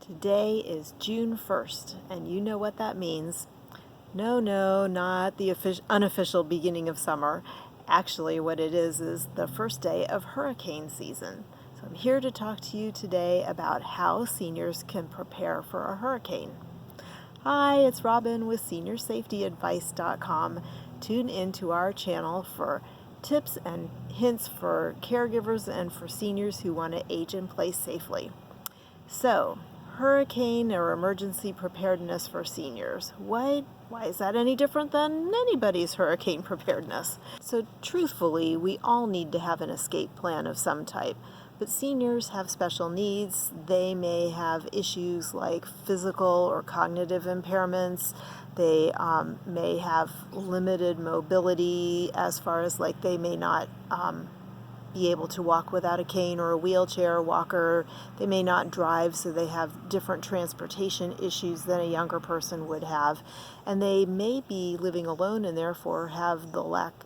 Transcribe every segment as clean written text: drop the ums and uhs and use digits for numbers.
Today is June 1st, and you know what that means. No, not the unofficial beginning of summer. Actually, what it is the first day of hurricane season. So I'm here to talk to you today about how seniors can prepare for a hurricane. Hi, it's Robin with SeniorSafetyAdvice.com. Tune into our channel for tips and hints for caregivers and for seniors who want to age in place safely. So, hurricane or emergency preparedness for seniors. Why is that any different than anybody's hurricane preparedness? So truthfully, we all need to have an escape plan of some type. But seniors have special needs. They may have issues like physical or cognitive impairments. They may have limited mobility as far as like they may not be able to walk without a cane or a wheelchair walker. They may not drive, so they have different transportation issues than a younger person would have. And they may be living alone and therefore have the lack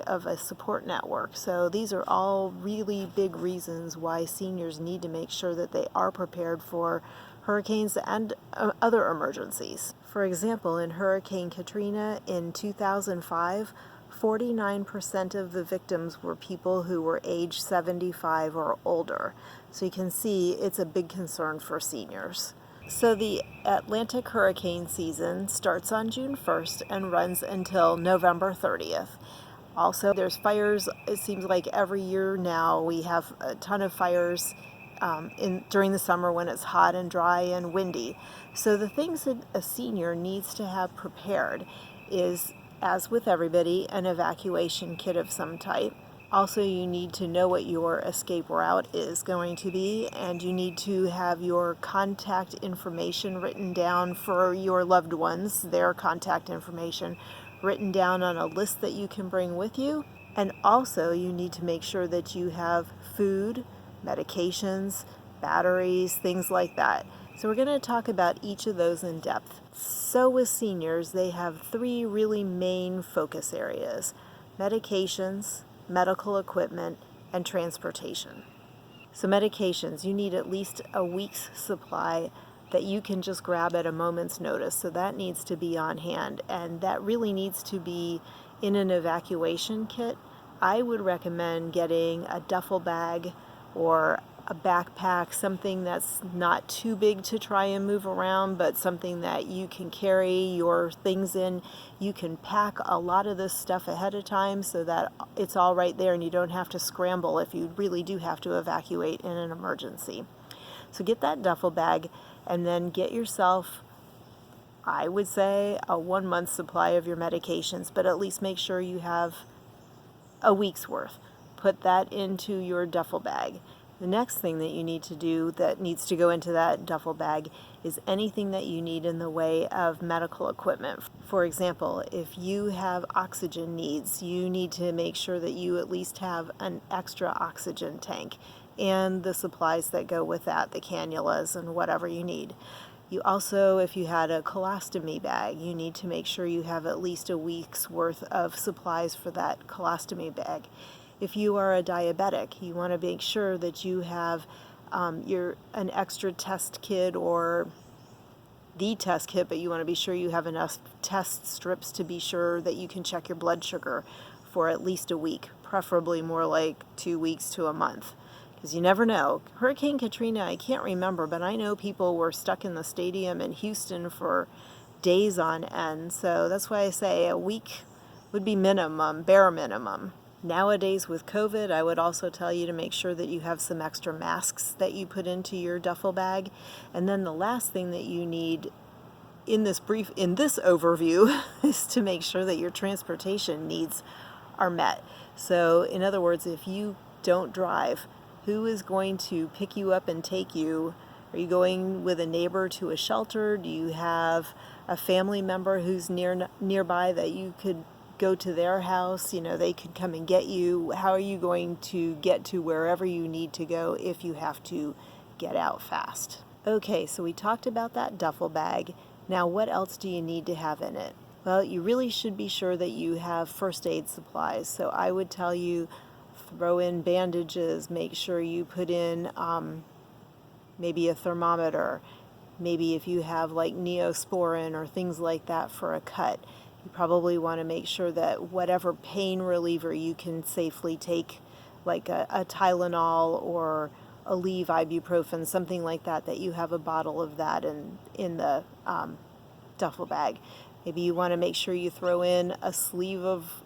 of a support network. So these are all really big reasons why seniors need to make sure that they are prepared for hurricanes and other emergencies. For example, in Hurricane Katrina in 2005, 49% of the victims were people who were age 75 or older. So you can see it's a big concern for seniors. So the Atlantic hurricane season starts on June 1st and runs until November 30th. Also, there's fires. It seems like every year now we have a ton of fires during the summer when it's hot and dry and windy. So the things that a senior needs to have prepared is, as with everybody, an evacuation kit of some type. Also, you need to know what your escape route is going to be, and you need to have your contact information written down for your loved ones, their contact information written down on a list that you can bring with you. And also, you need to make sure that you have food, medications, batteries, things like that. So we're going to talk about each of those in depth. So with seniors, they have three really main focus areas: medications, medical equipment, and transportation. So medications, you need at least a week's supply that you can just grab at a moment's notice. So that needs to be on hand, and that really needs to be in an evacuation kit. I would recommend getting a duffel bag or a backpack, something that's not too big to try and move around, but something that you can carry your things in. You can pack a lot of this stuff ahead of time so that it's all right there and you don't have to scramble if you really do have to evacuate in an emergency. So get that duffel bag and then get yourself, I would say, a 1 month supply of your medications, but at least make sure you have a week's worth. Put that into your duffel bag. The next thing that you need to do that needs to go into that duffel bag is anything that you need in the way of medical equipment. For example, if you have oxygen needs, you need to make sure that you at least have an extra oxygen tank and the supplies that go with that, the cannulas and whatever you need. You also, if you had a colostomy bag, you need to make sure you have at least a week's worth of supplies for that colostomy bag. If you are a diabetic, you want to make sure that you have an extra test kit or the test kit, but you want to be sure you have enough test strips to be sure that you can check your blood sugar for at least a week, preferably more like 2 weeks to a month. Because you never know. Hurricane Katrina, I can't remember, but I know people were stuck in the stadium in Houston for days on end. So that's why I say a week would be minimum, bare minimum. Nowadays with COVID, I would also tell you to make sure that you have some extra masks that you put into your duffel bag. And then the last thing that you need in this overview is to make sure that your transportation needs are met. So in other words, if you don't drive, who is going to pick you up and take you? Are you going with a neighbor to a shelter? Do you have a family member who's nearby that you could go to their house? They could come and get you. How are you going to get to wherever you need to go if you have to get out fast? Okay, so we talked about that duffel bag. Now, what else do you need to have in it? Well, you really should be sure that you have first aid supplies. So I would tell you, throw in bandages, make sure you put in maybe a thermometer, maybe if you have like Neosporin or things like that for a cut. You probably want to make sure that whatever pain reliever you can safely take, like a Tylenol or Aleve ibuprofen, something like that, that you have a bottle of that in the duffel bag. Maybe you want to make sure you throw in a sleeve of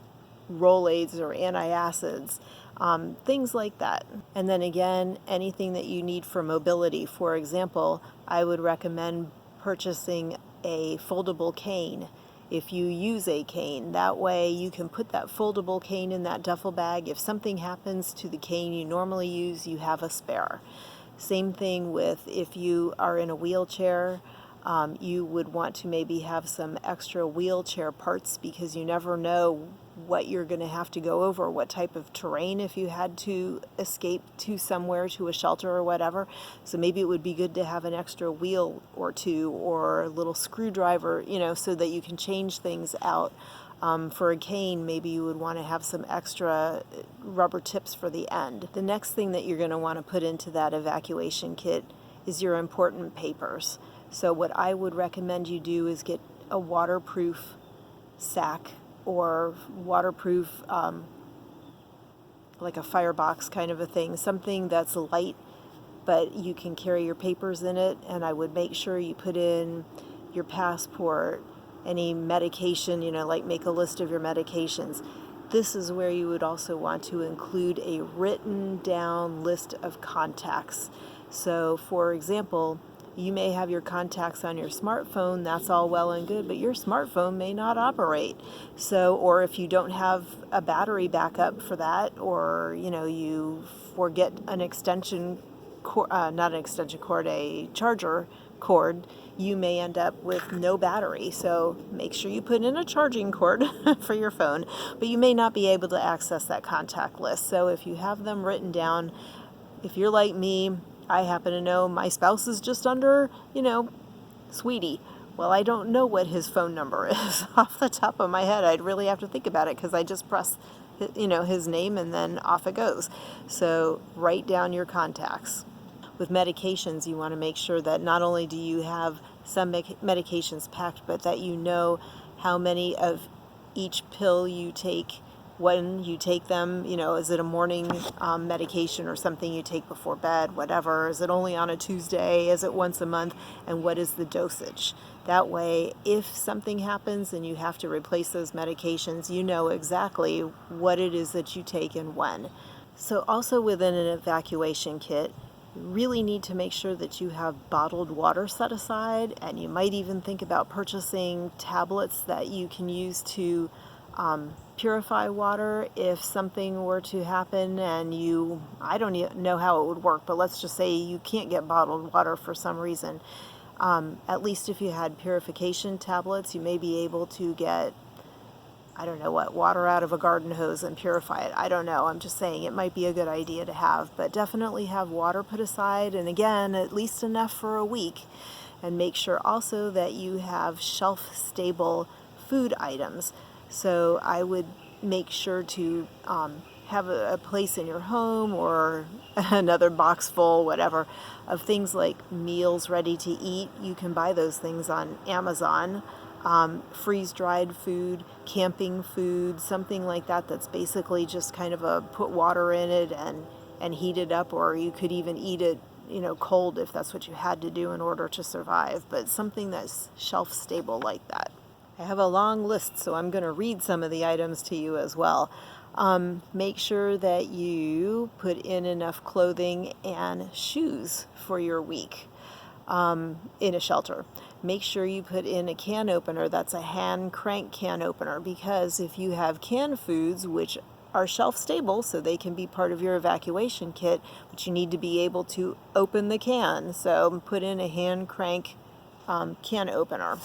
Rolaids or antacids, things like that. And then again, anything that you need for mobility. For example, I would recommend purchasing a foldable cane if you use a cane. That way you can put that foldable cane in that duffel bag. If something happens to the cane you normally use, you have a spare. Same thing with if you are in a wheelchair. You would want to maybe have some extra wheelchair parts, because you never know what you're going to have to go over, what type of terrain, if you had to escape to somewhere, to a shelter or whatever. So maybe it would be good to have an extra wheel or two, or a little screwdriver, so that you can change things out. For a cane, maybe you would want to have some extra rubber tips for the end. The next thing that you're going to want to put into that evacuation kit is your important papers. So what I would recommend you do is get a waterproof sack, or waterproof, like a firebox kind of a thing, something that's light, but you can carry your papers in it. And I would make sure you put in your passport, any medication, like make a list of your medications. This is where you would also want to include a written down list of contacts. So for example, you may have your contacts on your smartphone. That's all well and good, but your smartphone may not operate. So, or if you don't have a battery backup for that, or you forget an extension cord, not an extension cord, a charger cord, you may end up with no battery. So make sure you put in a charging cord for your phone, but you may not be able to access that contact list. So if you have them written down, if you're like me, I happen to know my spouse is just under, Sweetie. Well, I don't know what his phone number is off the top of my head. I'd really have to think about it, because I just press, his name, and then off it goes. So write down your contacts. With medications, you want to make sure that not only do you have some medications packed, but that you know how many of each pill you take, when you take them. Is it a morning medication, or something you take before bed, whatever? Is it only on a Tuesday? Is it once a month? And what is the dosage? That way, if something happens and you have to replace those medications, you know exactly what it is that you take and when. So also within an evacuation kit, you really need to make sure that you have bottled water set aside, and you might even think about purchasing tablets that you can use to purify water if something were to happen and I don't know how it would work, but let's just say you can't get bottled water for some reason. At least if you had purification tablets, you may be able to get, I don't know what, water out of a garden hose and purify it. I don't know. I'm just saying it might be a good idea to have, but definitely have water put aside, and again, at least enough for a week. And make sure also that you have shelf-stable food items. So I would make sure to have a place in your home, or another box full, whatever, of things like meals ready to eat. You can buy those things on Amazon. Freeze-dried food, camping food, something like that, that's basically just kind of a put water in it and heat it up, or you could even eat it cold if that's what you had to do in order to survive, but something that's shelf stable like that. I have a long list, so I'm going to read some of the items to you as well. Make sure that you put in enough clothing and shoes for your week in a shelter. Make sure you put in a can opener that's a hand crank can opener, because if you have canned foods, which are shelf stable, so they can be part of your evacuation kit, but you need to be able to open the can. So put in a hand crank can opener.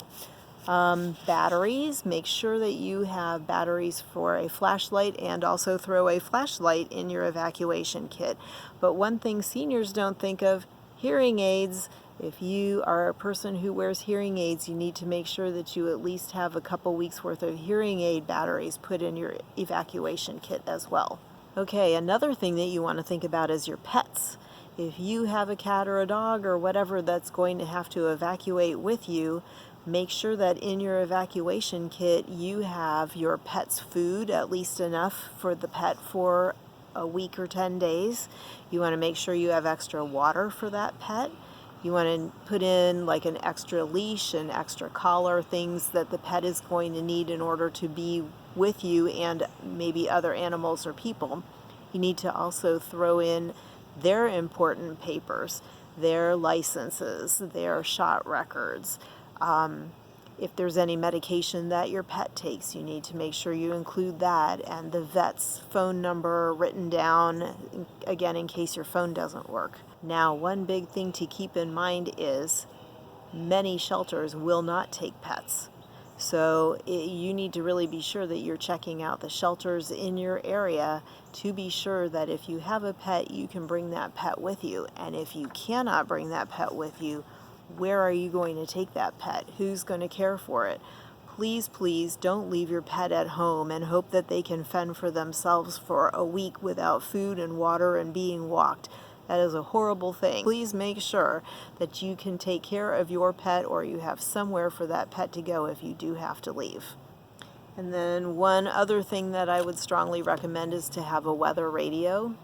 Batteries, make sure that you have batteries for a flashlight, and also throw a flashlight in your evacuation kit. But one thing seniors don't think of, hearing aids. If you are a person who wears hearing aids, you need to make sure that you at least have a couple weeks worth of hearing aid batteries put in your evacuation kit as well. Okay, another thing that you want to think about is your pets. If you have a cat or a dog or whatever that's going to have to evacuate with you, make sure that in your evacuation kit you have your pet's food, at least enough for the pet for a week or 10 days. You want to make sure you have extra water for that pet. You want to put in like an extra leash, an extra collar, things that the pet is going to need in order to be with you and maybe other animals or people. You need to also throw in their important papers, their licenses, their shot records. If there's any medication that your pet takes, you need to make sure you include that, and the vet's phone number written down, again, in case your phone doesn't work. Now, one big thing to keep in mind is many shelters will not take pets. So you need to really be sure that you're checking out the shelters in your area to be sure that if you have a pet, you can bring that pet with you. And if you cannot bring that pet with you, where are you going to take that pet? Who's going to care for it? Please, please don't leave your pet at home and hope that they can fend for themselves for a week without food and water and being walked. That is a horrible thing. Please make sure that you can take care of your pet, or you have somewhere for that pet to go if you do have to leave. And then one other thing that I would strongly recommend is to have a weather radio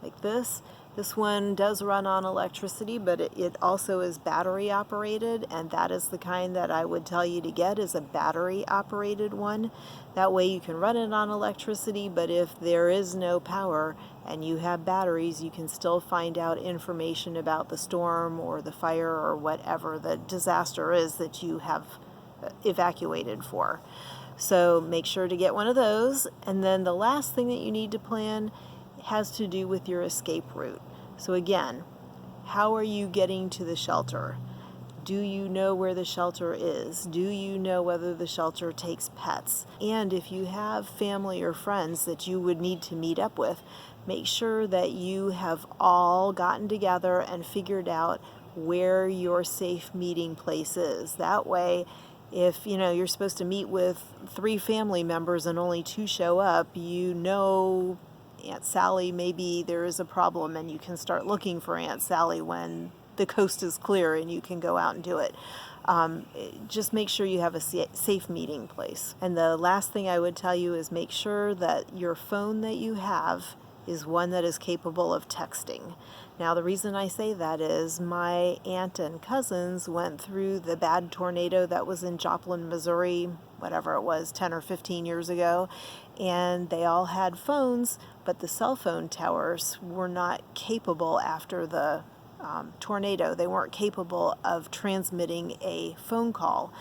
like this. This one does run on electricity, but it also is battery operated, and that is the kind that I would tell you to get, is a battery operated one. That way you can run it on electricity, but if there is no power and you have batteries, you can still find out information about the storm or the fire or whatever the disaster is that you have evacuated for. So make sure to get one of those. And then the last thing that you need to plan has to do with your escape route. So again, how are you getting to the shelter? Do you know where the shelter is? Do you know whether the shelter takes pets? And if you have family or friends that you would need to meet up with, make sure that you have all gotten together and figured out where your safe meeting place is. That way, if you're supposed to meet with 3 family members and only 2 show up, Aunt Sally, maybe there is a problem, and you can start looking for Aunt Sally when the coast is clear and you can go out and do it. Just make sure you have a safe meeting place. And the last thing I would tell you is make sure that your phone that you have is one that is capable of texting. Now, the reason I say that is my aunt and cousins went through the bad tornado that was in Joplin, Missouri, whatever it was, 10 or 15 years ago, and they all had phones, but the cell phone towers were not capable after the tornado. They weren't capable of transmitting a phone call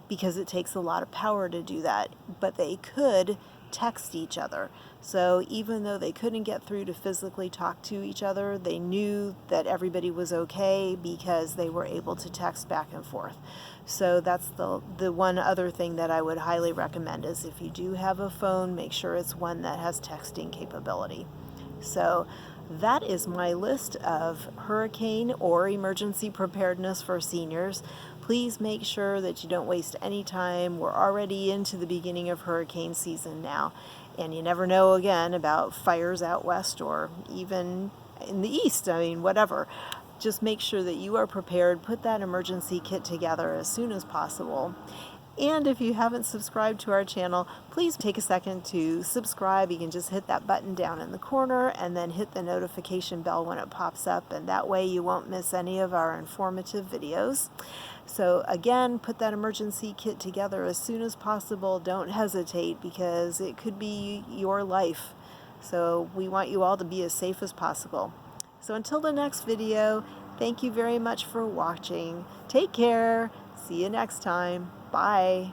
because it takes a lot of power to do that, but they could text each other. So even though they couldn't get through to physically talk to each other, they knew that everybody was okay because they were able to text back and forth. So that's the one other thing that I would highly recommend is if you do have a phone, make sure it's one that has texting capability. So that is my list of hurricane or emergency preparedness for seniors. Please make sure that you don't waste any time. We're already into the beginning of hurricane season now, and you never know again about fires out west or even in the east. I mean, whatever. Just make sure that you are prepared. Put that emergency kit together as soon as possible. And if you haven't subscribed to our channel, please take a second to subscribe. You can just hit that button down in the corner and then hit the notification bell when it pops up, and that way you won't miss any of our informative videos. So again, put that emergency kit together as soon as possible. Don't hesitate because it could be your life. So we want you all to be as safe as possible. So until the next video, thank you very much for watching. Take care. See you next time. Bye.